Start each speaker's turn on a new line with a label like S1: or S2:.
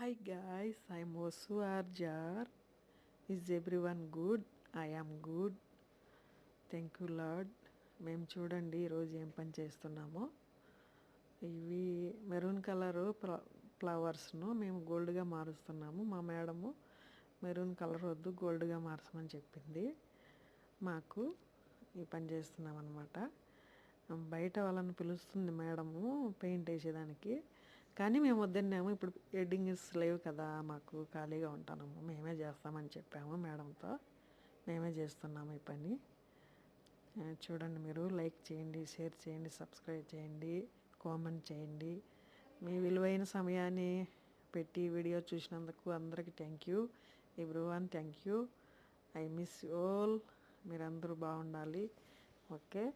S1: Hi guys, I'm Osu Arjar. Is everyone good? I am good. Thank you lord. మేము చూడండి ఈరోజు ఏం పని చేస్తున్నామో. ఇవి మెరూన్ కలరు ఫ్లవర్స్ను మేము గోల్డ్గా మారుస్తున్నాము. మా మేడము మెరూన్ కలర్ వద్దు గోల్డ్గా మార్చమని చెప్పింది. మాకు ఈ పని చేస్తున్నాం అనమాట. బయట వాళ్ళని పిలుస్తుంది మేడము పెయింట్ వేసేదానికి, కానీ మేము వద్దన్నాము. ఇప్పుడు ఎడ్డింగ్స్ లేవు కదా, మాకు ఖాళీగా ఉంటాము, మేమే చేస్తామని చెప్పాము మేడంతో. మేమే చేస్తున్నాము ఈ పని. చూడండి, మీరు లైక్ చేయండి, షేర్ చేయండి, సబ్స్క్రైబ్ చేయండి, కామెంట్ చేయండి. మీ విలువైన సమయాన్ని పెట్టి వీడియో చూసినందుకు అందరికీ thank you. Everyone thank you. I miss you all. మీరందరూ బాగుండాలి. ఓకే.